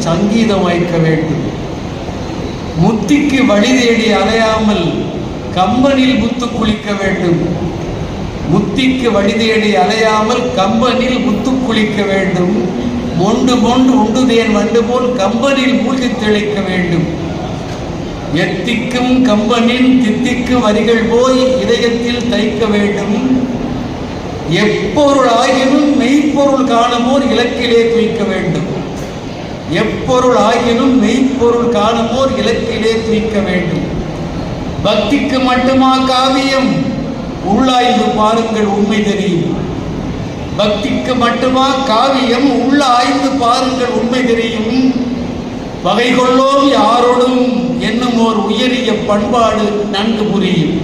சங்கீதம் வைக்க வேண்டும். முத்திக்கு வழி தேடி அலையாமல் கம்பனில் முத்து குளிக்க வேண்டும். முத்திக்கு வழி தேடி அலையாமல் கம்பனில் முத்து குளிக்க வேண்டும். மொண்டு மொண்டு உண்டுதேன் வண்டு போல் கம்பனில் மூழ்கி தெளிக்க வேண்டும். எத்திக்கும் கம்பனின் தித்திக்கு வரிகள் போய் இதயத்தில் தைக்க வேண்டும். எப்பொருள் ஆகினும் மெய்ப்பொருள் காணுமோர் இலக்கிலே துய்க்க வேண்டும். எப்பொருள் ஆகினும் மெய்ப்பொருள் காணுமோர் இலக்கிலே துய்க்க வேண்டும். பக்திக்கு மட்டுமா காவியம்? உள்ளாய்ந்து பாருங்கள் உண்மை தெரியும். பக்திக்கு மட்டுமா காவியம்? உள்ள ஆய்ந்து பாருங்கள் உண்மை தெரியும். வகை கொள்ளோம் யாரோடும் என்னும் ஓர் உயரிய பண்பாடு நன்கு புரியும்.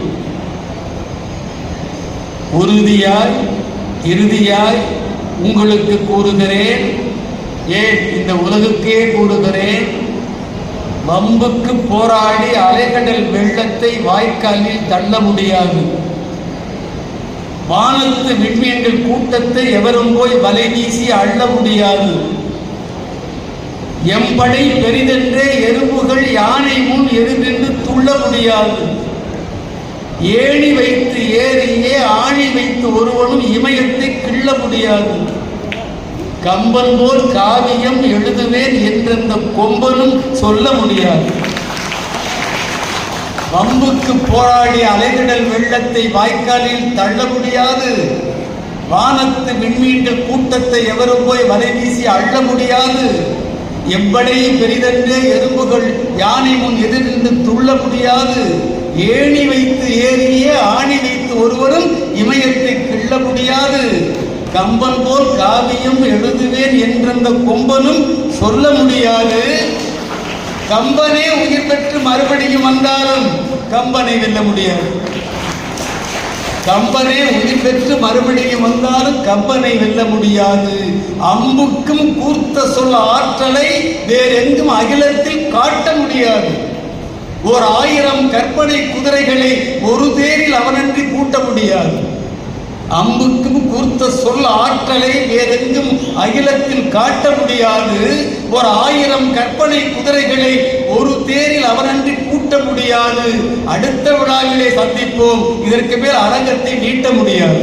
உறுதியாய் இறுதியாய் உங்களுக்கு கூறுகிறேன், ஏன் இந்த உலகுக்கே கூறுகிறேன், வம்புக்கு போராடி அலைகடல் வெள்ளத்தை வாய்க்காலில் தள்ள முடியாது. வானத்து விண்மீன்கள் கூட்டத்தை எவரும் போய் வலை வீசி அள்ள முடியாது. எம்படை பெரிதென்றே எறும்புகள் யானை முன் எதிர்நின்று துள்ள முடியாது. ஏணி வைத்து ஏறியே ஆணி வைத்து ஒருவனும் இமயத்தை கிள்ள முடியாது. கம்பன் போல் காவியம் எழுதுவேன் என்றெந்த கொம்பனும் சொல்ல முடியாது. வம்புக்கு போராடி அலைகடல் வெள்ளத்தை வாய்க்காலில் தள்ள முடியாது. வானத்து விண்மீன்கள் கூட்டத்தை எவரும் போய் வலை வீசி அள்ள முடியாது. எம்படை பெரிதென்றே எறும்புகள் யானை முன் எதிர்ந்து துள்ள முடியாது. ஏணி வைத்து ஏறியே ஆணி வைத்து ஒருவரும் இமயத்தை கிள்ள முடியாது. கம்பன் போல் காவியம் எழுதுவேன் என்றெந்த கொம்பனும் சொல்ல முடியாது. கம்பனே உயிர் பெற்று மறுபடியும் வந்தாலும் கம்பனை வெல்ல முடியாது. கம்பனே உயிர் பெற்று மறுபடியும் வந்தாலும் கம்பனை வெல்ல முடியாது. அம்புக்கும் கூர்த்த சொல் ஆற்றலை வேறெங்கும் அகிலத்தில் காட்ட முடியாது. ஓர் 1000 கற்பனை குதிரைகளை ஒரு தேரில் அவனன்றி பூட்ட முடியாது. அம்புக்கும் கூர்த்த சொல் ஆற்றலை வேறெங்கும் அகிலத்தில் காட்ட முடியாது. ஒரு 1000 கற்பனை குதிரைகளை ஒரு தேரில் அவனன்றி பூட்ட முடியாது. அடுத்த விழாவிலே சந்திப்போம். இதற்கு மேல் அரங்கத்தை நீட்ட முடியாது.